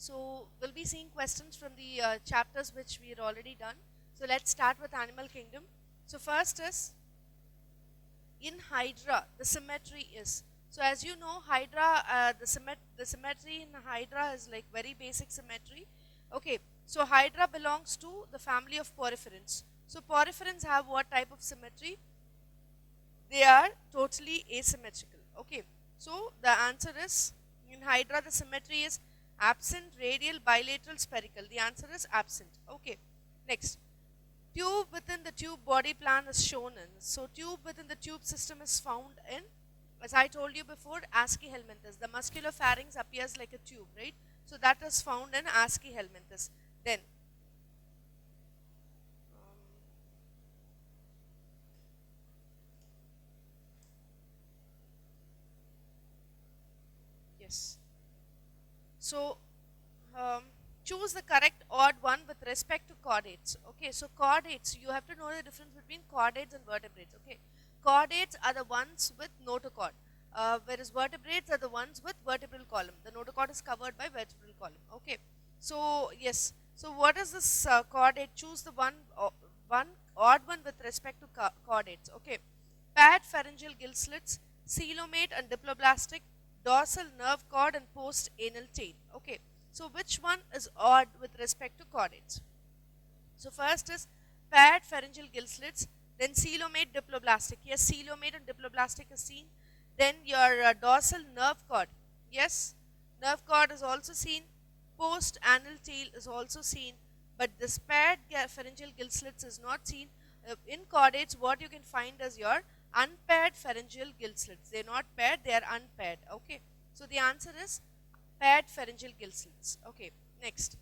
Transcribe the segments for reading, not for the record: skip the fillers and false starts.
So we'll be seeing questions from the chapters which we had already done. So let's start with animal kingdom. So first is in Hydra, the symmetry is. So as you know, Hydra, the symmetry in Hydra is like very basic symmetry. Okay, so Hydra belongs to the family of porphyrins. So porphyrins have what type of symmetry? They are totally asymmetrical. Okay, so the answer is in Hydra the symmetry is absent, radial, bilateral, spherical. The answer is absent. Okay, next. Tube within the tube body plan is shown in. So tube within the tube system is found in, as I told you before, Aschelminthes. The muscular pharynx appears like a tube, right? So that is found in Aschelminthes. Then yes. So um, choose the correct odd one with respect to chordates. Okay, so chordates, you have to know the difference between chordates and vertebrates. Okay, chordates are the ones with notochord, whereas vertebrates are the ones with vertebral column. The notochord is covered by vertebral column. Okay, so yes, so what is this chordate? Choose the one odd one with respect to chordates. Okay, paired pharyngeal gill slits, coelomate and diploblastic, dorsal nerve cord and post anal tail. Okay, so which one is odd with respect to chordates? So first is paired pharyngeal gill slits, then coelomate diploblastic. Yes, coelomate and diploblastic is seen. Then your dorsal nerve cord. Yes, nerve cord is also seen. Post anal tail is also seen. But this paired pharyngeal gill slits is not seen. In chordates, what you can find is your unpaired pharyngeal gill slits. They are not paired, they are unpaired. Okay. So the answer is paired pharyngeal gill slits. Okay. Next.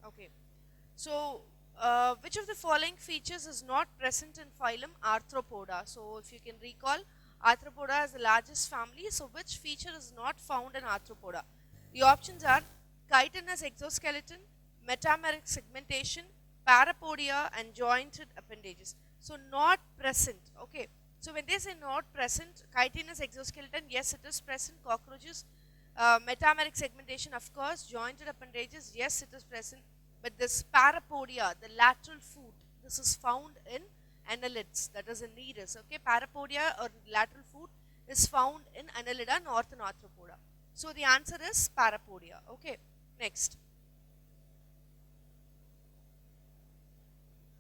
Okay. So, which of the following features is not present in phylum Arthropoda? So, if you can recall, Arthropoda is the largest family. So, which feature is not found in Arthropoda? The options are chitinous exoskeleton, metameric segmentation, parapodia, and jointed appendages. So, not present. Okay. So, when they say not present, chitinous exoskeleton, yes, it is present. Cockroaches, metameric segmentation, of course. Jointed appendages, yes, it is present. But this parapodia, the lateral foot, this is found in annelids, that is in Nereis. Okay, parapodia or lateral foot is found in Annelida, northern arthropoda. So the answer is parapodia. Okay, next.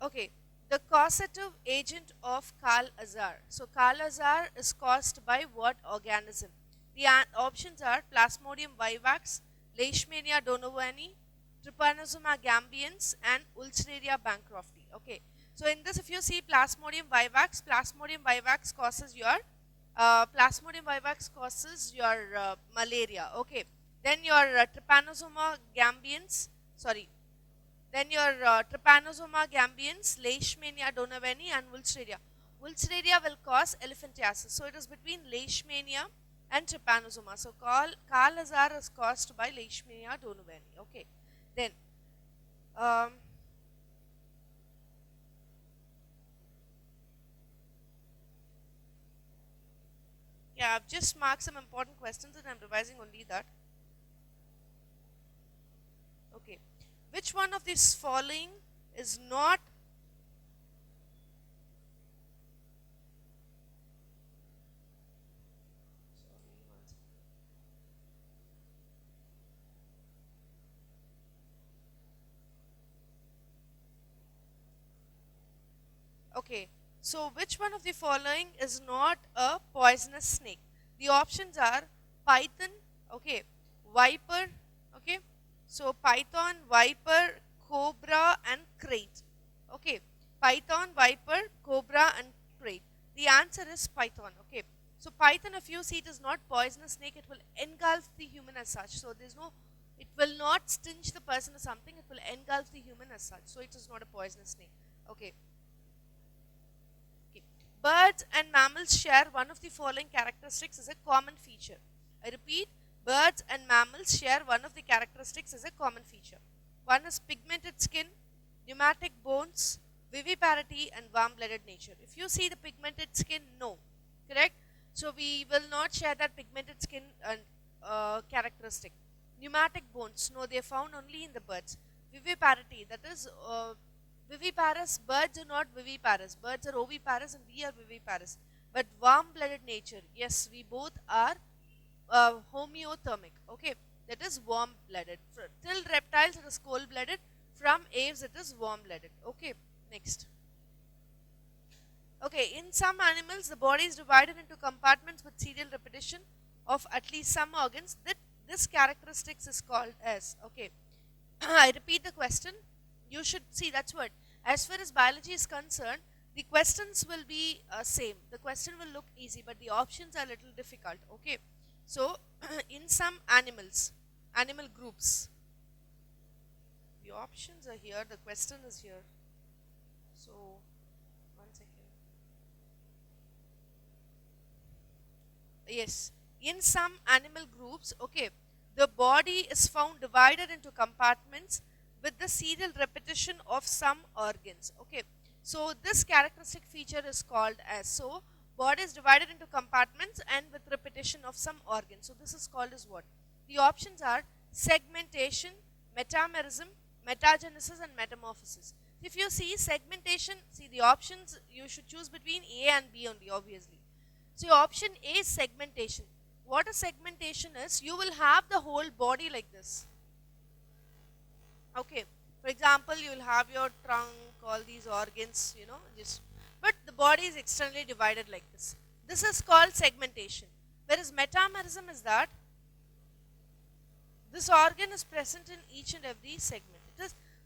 Okay, the causative agent of Kala-Azar. So Kala-Azar is caused by what organism? The options are Plasmodium vivax, Leishmania donovani, Trypanosoma gambians, and Ulcerria bancrofti. Okay, so in this, if you see Plasmodium vivax causes your malaria. Okay, then your Trypanosoma gambians, sorry, then your Trypanosoma gambians, Leishmania donovani, and Ulcerria. Ulcerria will cause elephantiasis. So it is between Leishmania and Trypanosoma. So Kala-Azar is caused by Leishmania donovani. Okay. Then, um, yeah, I've just marked some important questions and I'm revising only that. Okay. Which one of these following is not okay? So, which one of the following is not a poisonous snake? The options are python, okay, viper, okay. So, python, viper, cobra, and crate. Okay, python, viper, cobra, and crate. The answer is python. Okay, so python, if you see, it is not poisonous snake. It will engulf the human as such. So there's no, it will not stinge the person or something. It will engulf the human as such. So it is not a poisonous snake. Okay. Okay. Birds and mammals share one of the following characteristics as a common feature. I repeat, birds and mammals share one of the characteristics as a common feature. One is pigmented skin, pneumatic bones, viviparity and warm-blooded nature. If you see the pigmented skin, no, correct? So we will not share that pigmented skin characteristic. Pneumatic bones, no, they are found only in the birds. Viviparity, that is viviparous. Birds are not viviparous. Birds are oviparous and we are viviparous. But warm-blooded nature, yes, we both are homeothermic. Okay, that is warm-blooded. Till reptiles it is cold-blooded. From aves it is warm-blooded. Okay, next. Okay, in some animals the body is divided into compartments with serial repetition of at least some organs. That this characteristics is called as, okay. I repeat the question. You should see, that's what. As far as biology is concerned, the questions will be same. The question will look easy, but the options are a little difficult. Okay. So, in some animals, animal groups, the options are here, the question is here. So, one second. Yes, in some animal groups, okay, the body is found divided into compartments with the serial repetition of some organs. Okay, so this characteristic feature is called as, so body is divided into compartments and with repetition of some organs. So this is called as what? The options are segmentation, metamerism, metagenesis and metamorphosis. If you see segmentation, see the options, you should choose between A and B only, obviously. So option A is segmentation. What a segmentation is, you will have the whole body like this. Okay, for example, you will have your trunk, all these organs, just, but the body is externally divided like this. This is called segmentation. Whereas metamerism is that this organ is present in each and every segment.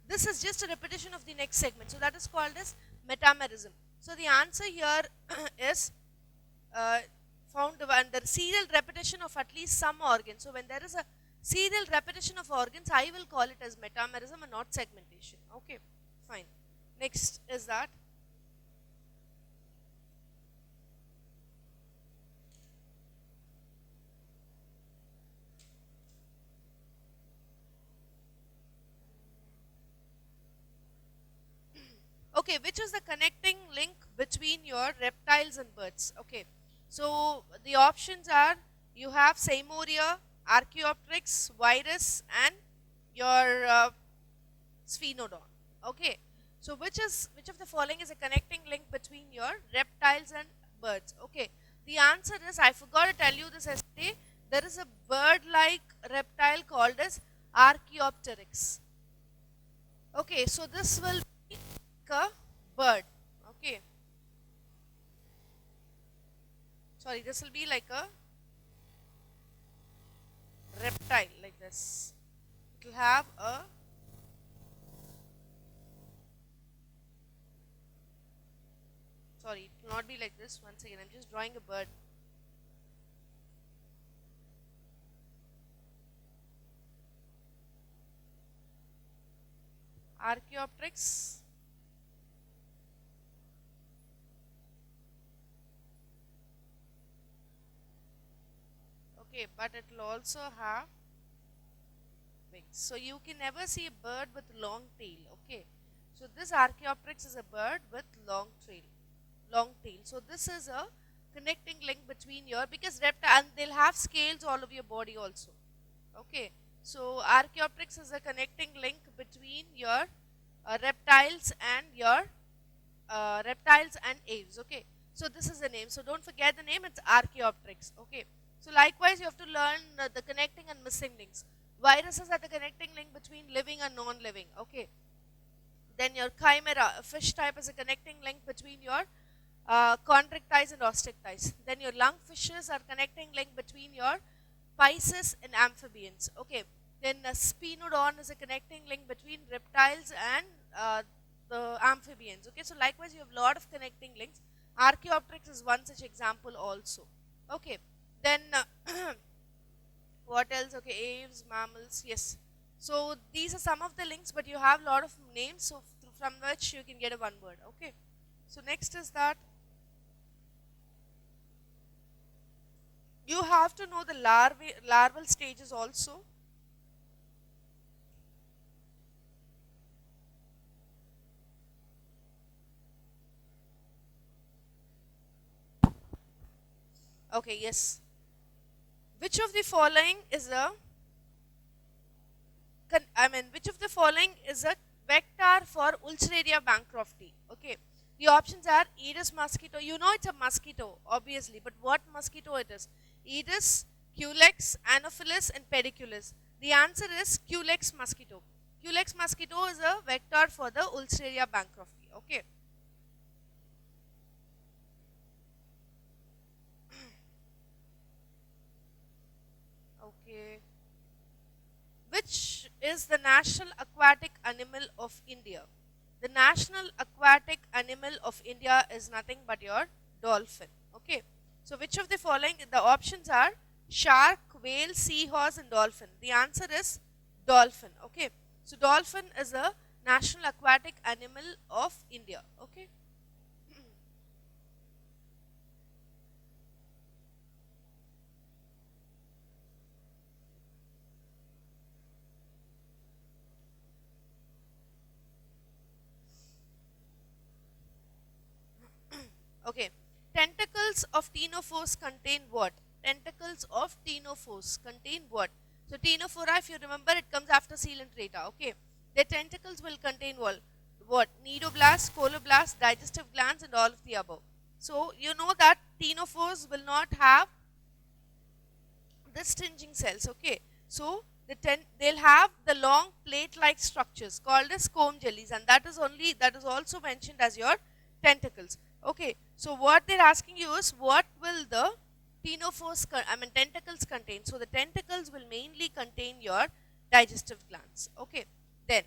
This is just a repetition of the next segment. So that is called as metamerism. So the answer here is found under serial repetition of at least some organ. So when there is a serial repetition of organs, I will call it as metamerism and not segmentation. Okay, fine. Next is that okay, which is the connecting link between your reptiles and birds? Okay, so the options are, you have Seymoria, Archaeopteryx, Virus and your Sphenodon. Okay, so which of the following is a connecting link between your reptiles and birds? Okay, the answer is, I forgot to tell you this yesterday, there is a bird-like reptile called as Archaeopteryx. Okay, so this will be a bird. Okay, sorry, this will be like a reptile like this. It will have a sorry, it will not be like this. Once again, I'm just drawing a bird. Archaeopteryx. Okay, but it will also have wings. So you can never see a bird with long tail. Okay, so this Archaeopteryx is a bird with long tail. So this is a connecting link between your, because reptile, and they'll have scales all over your body also. Okay, so Archaeopteryx is a connecting link between your reptiles and your reptiles and aves. Okay, so this is the name. So don't forget the name. It's Archaeopteryx. Okay. So likewise, you have to learn the connecting and missing links. Viruses are the connecting link between living and non-living. Okay. Then your chimera, a fish type, is a connecting link between your chondrichthyes and osteichthyes. Then your lungfishes are connecting link between your Pisces and amphibians. Okay. Then Sphenodon is a connecting link between reptiles and the amphibians. Okay. So likewise, you have a lot of connecting links. Archaeopteryx is one such example also. Okay. Then what else? Okay, aves, mammals, yes. So these are some of the links, but you have a lot of names, so from which you can get a one word. Okay. So next is that you have to know the larval stages also. Okay, yes. Which of the following is a which of the following is a vector for Ulcerella bancrofti? Okay, the options are Aedes mosquito. You know it's a mosquito, obviously, but what mosquito it is? Aedes, Culex, Anopheles, and Pediculus. The answer is Culex mosquito. Culex mosquito is a vector for the Ulcerella bancrofti. Okay. Okay. Which is the national aquatic animal of India? The national aquatic animal of India is nothing but your dolphin. Okay. So, which of the following? The options are shark, whale, seahorse, and dolphin. The answer is dolphin. Okay. So, dolphin is a national aquatic animal of India. Okay. Okay. Tentacles of ctenophores contain what? Tentacles of ctenophores contain what? So ctenophora, if you remember, it comes after coelenterata. Okay. Their tentacles will contain what? What? Cnidoblast, coloblast, digestive glands, and all of the above. So you know that ctenophores will not have the stinging cells. Okay. So they'll have the long plate-like structures called as comb jellies, and that is also mentioned as your tentacles. Okay, so what they're asking you is what will the tentacles contain? So the tentacles will mainly contain your digestive glands. Okay, then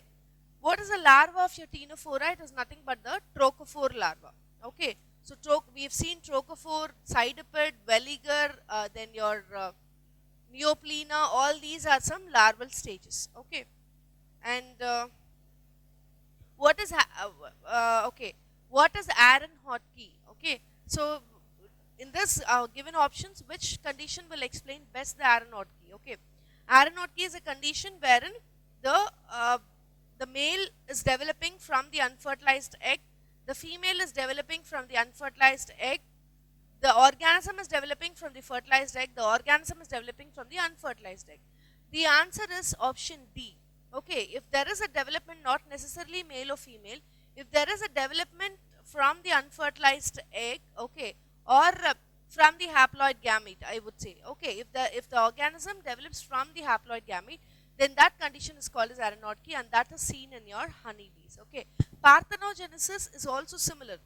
what is the larva of your ctenophora? It is nothing but the trochophore larva. Okay, so we've seen trochophore, sidiped, veliger, then your neoplena. All these are some larval stages. Okay, and what is okay? What is Aaron Hodgkin? Okay, so in this given options, which condition will explain best the Aaron Hodgkin? Okay, Aaron Hodgkin is a condition wherein the uh, the male is developing from the unfertilized egg, the female is developing from the unfertilized egg, the organism is developing from the fertilized egg, the organism is developing from the unfertilized egg. The answer is option D. Okay, if there is a development, not necessarily male or female, if there is a development from the unfertilized egg, okay, or from the haploid gamete, I would say, okay, if the organism develops from the haploid gamete, then that condition is called as Aronotki, and that is seen in your honeybees. Okay, parthenogenesis is also similar.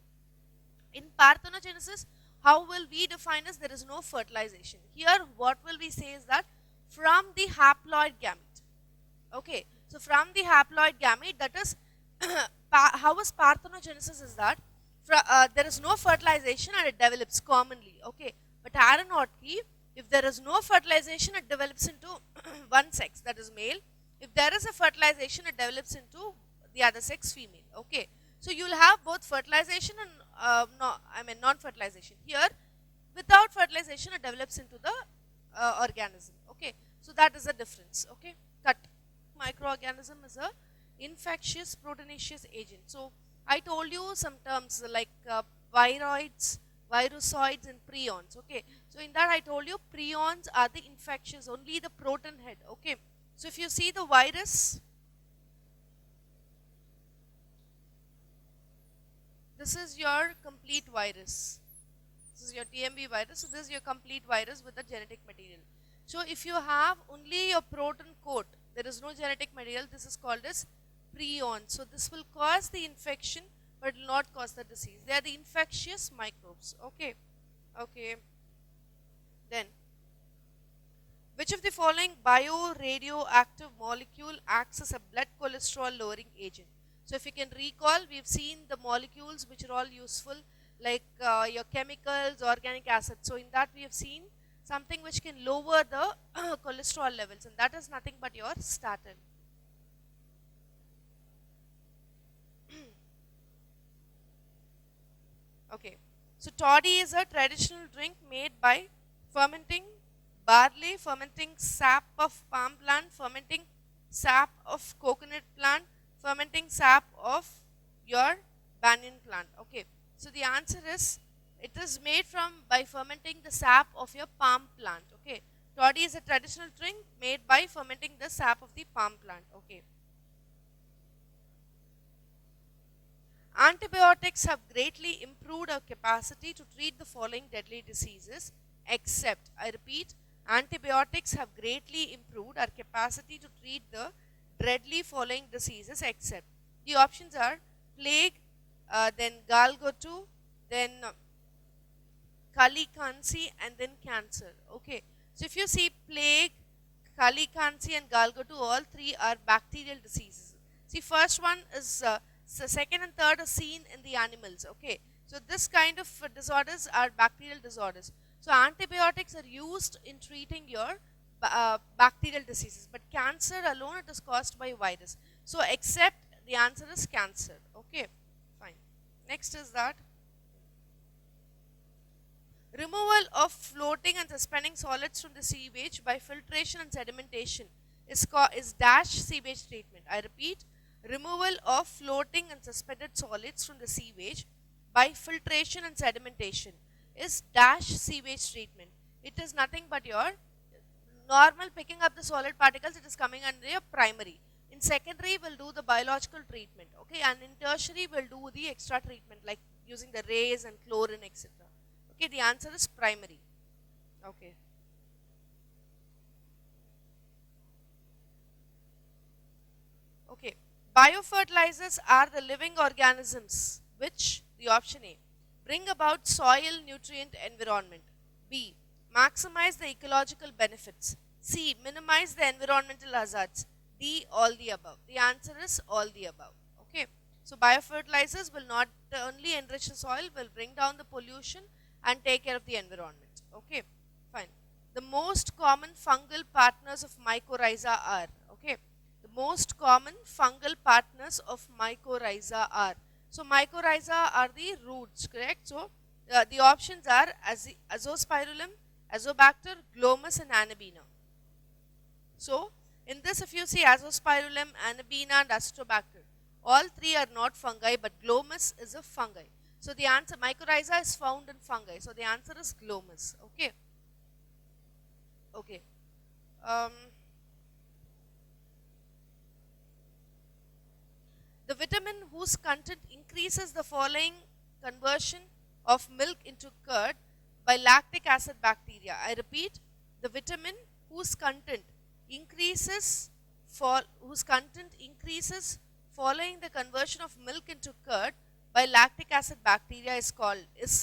In parthenogenesis, how will we define as there is no fertilization? Here, what will we say is that from the haploid gamete. Okay, so from the haploid gamete, that is, how is parthenogenesis is that there is no fertilization and it develops commonly. Okay, but Aronotki, if there is no fertilization, it develops into one sex, that is male. If there is a fertilization, it develops into the other sex, female. Okay, so you will have both fertilization and no, non-fertilization. Here, without fertilization, it develops into the organism. Okay, so that is the difference. Okay, cut. Microorganism is a infectious proteinaceous agent. So I told you some terms like viroids, virusoids, and prions. Okay, so in that I told you prions are the infectious, only the proton head. Okay, so if you see the virus, this is your complete virus. This is your TMB virus. So this is your complete virus with the genetic material. So if you have only your proton coat, there is no genetic material, this is called as prion. So this will cause the infection but will not cause the disease. They are the infectious microbes. Okay. Okay. Then, which of the following bioradioactive molecule acts as a blood cholesterol lowering agent? So if you can recall, we've seen the molecules which are all useful, like your chemicals, organic acids. So in that we have seen something which can lower the cholesterol levels, and that is nothing but your statin. Okay, so toddy is a traditional drink made by fermenting barley, fermenting sap of palm plant, fermenting sap of coconut plant, fermenting sap of your banyan plant. Okay, so the answer is It is made from by fermenting the sap of your palm plant. Okay, toddy is a traditional drink made by fermenting the sap of the palm plant. Okay. Antibiotics have greatly improved our capacity to treat the following deadly diseases, except, I repeat, antibiotics have greatly improved our capacity to treat the deadly following diseases, except. The options are plague, then Galgotu, then Kali Kansi, and then cancer. Okay, so if you see plague, Kali Kansi, and Galgotu, all three are bacterial diseases. See, first one is so second and third are seen in the animals. Okay, so this kind of disorders are bacterial disorders. So antibiotics are used in treating your bacterial diseases, but cancer alone, it is caused by virus. So except, the answer is cancer. Okay, fine. Next is that removal of floating and suspending solids from the sewage by filtration and sedimentation is dash sewage treatment. I repeat, removal of floating and suspended solids from the sewage by filtration and sedimentation is dash sewage treatment. It is nothing but your normal picking up the solid particles, it is coming under your primary. In secondary, we'll do the biological treatment, okay, and in tertiary, we'll do the extra treatment like using the rays and chlorine, etc. Okay, the answer is primary. Okay. Okay. Biofertilizers are the living organisms which, the option A, bring about soil nutrient environment. B, maximize the ecological benefits. C, minimize the environmental hazards. D, all the above. The answer is all the above. Okay. So biofertilizers will not only enrich the soil, will bring down the pollution and take care of the environment. Okay, fine. The most common fungal partners of mycorrhiza are, okay, the most common fungal partners of mycorrhiza are. So mycorrhiza are the roots, correct? So the options are Azospirillum, Azobacter, Glomus, and Anabaena. So in this, if you see Azospirillum, Anabaena, and Astrobacter, all three are not fungi, but Glomus is a fungi. So the answer, mycorrhiza is found in fungi. So the answer is Glomus. Okay. Okay. The vitamin whose content increases the following conversion of milk into curd by lactic acid bacteria. I repeat, the vitamin whose content increases following the conversion of milk into curd by lactic acid bacteria is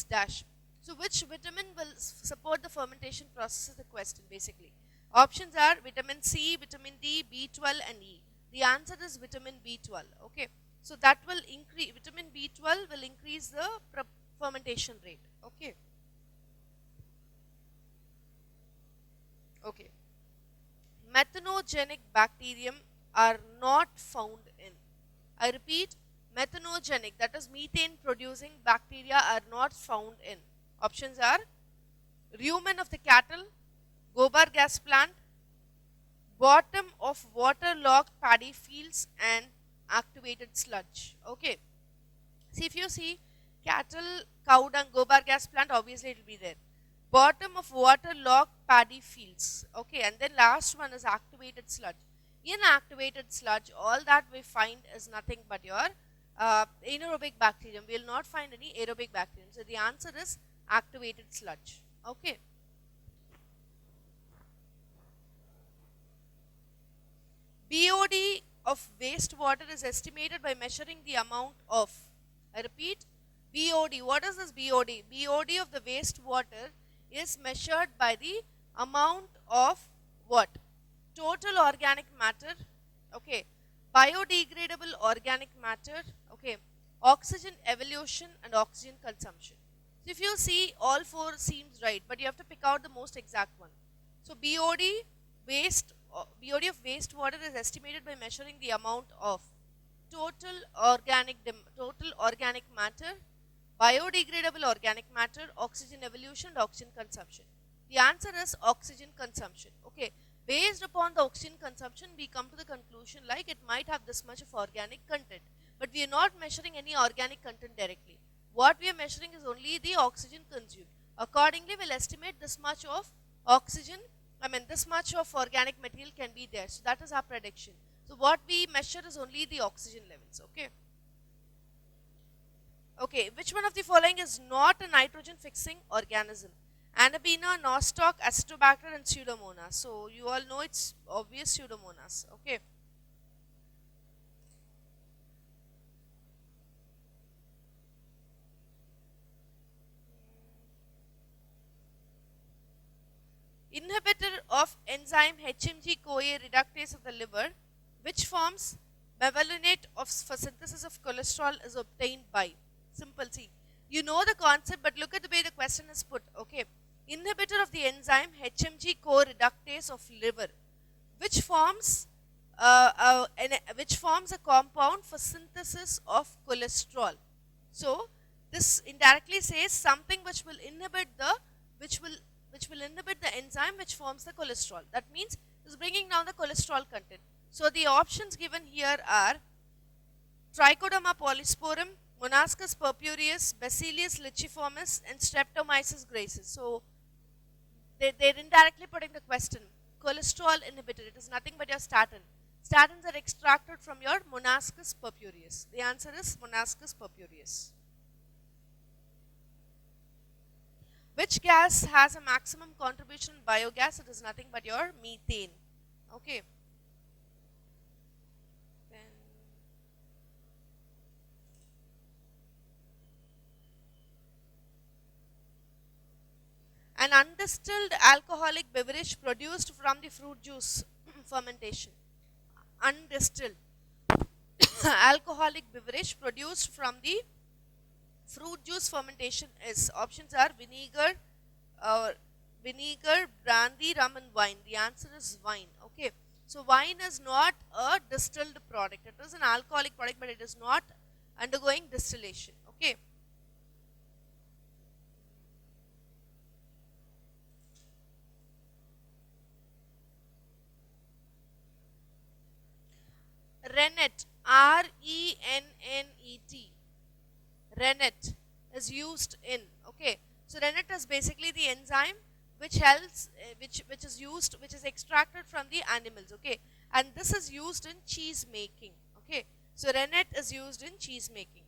dash. So which vitamin will support the fermentation process is the question basically. Options are vitamin C, vitamin D, B12 and E. The answer is vitamin B12. Okay. So that will increase, vitamin B12 will increase the fermentation rate. Okay. Okay. Methanogenic bacterium are not found in. I repeat, methanogenic, that is methane producing bacteria are not found in. Options are rumen of the cattle, gobar gas plant, bottom of waterlogged paddy fields, and activated sludge. Okay. See, if you see cattle, cow dung, gobar gas plant, obviously it will be there. Bottom of waterlogged paddy fields. Okay, and then last one is activated sludge. In activated sludge, all that we find is nothing but your anaerobic bacterium. We will not find any aerobic bacterium. So the answer is activated sludge. Okay. BOD of wastewater is estimated by measuring the amount of, I repeat, BOD. What is this BOD? BOD of the wastewater is measured by the amount of what? Total organic matter, okay, biodegradable organic matter, okay, oxygen evolution and oxygen consumption. So if you see, all four seems right, but you have to pick out the most exact one. So BOD of wastewater is estimated by measuring the amount of total organic matter, biodegradable organic matter, oxygen evolution and oxygen consumption. The answer is oxygen consumption. Okay. Based upon the oxygen consumption, we come to the conclusion like it might have this much of organic content. But we are not measuring any organic content directly. What we are measuring is only the oxygen consumed. Accordingly, we'll estimate this much of oxygen, this much of organic material can be there. So that is our prediction. So what we measure is only the oxygen levels, okay? Okay, which one of the following is not a nitrogen fixing organism? Anabaena, nostoc, acetobacter and Pseudomonas. So you all know it's obvious Pseudomonas, okay? Inhibitor of enzyme HMG-CoA reductase of the liver, which forms mevalonate for synthesis of cholesterol is obtained by. Simple. See, you know the concept, but look at the way the question is put. Okay, inhibitor of the enzyme HMG-CoA reductase of liver, which forms a compound for synthesis of cholesterol. So this indirectly says something which will inhibit the enzyme which forms the cholesterol. That means it is bringing down the cholesterol content. So the options given here are Trichoderma polysporum, Monascus purpureus, Bacillus licheniformis, and Streptomyces gracis. So they're indirectly putting the question. Cholesterol inhibitor, it is nothing but your statin. Statins are extracted from your Monascus purpureus. The answer is Monascus purpureus. Which gas has a maximum contribution in biogas? It is nothing but your methane. Okay. Then an undistilled alcoholic beverage produced from the fruit juice fermentation. Undistilled alcoholic beverage produced from the fruit juice fermentation is, options are vinegar, brandy, rum and wine. The answer is wine. Okay, so wine is not a distilled product. It is an alcoholic product, but it is not undergoing distillation. Okay. Rennet, RENNET, rennet is used in, okay, so rennet is basically the enzyme which helps which is used, which is extracted from the animals, okay, and this is used in cheese making, okay, so rennet is used in cheese making.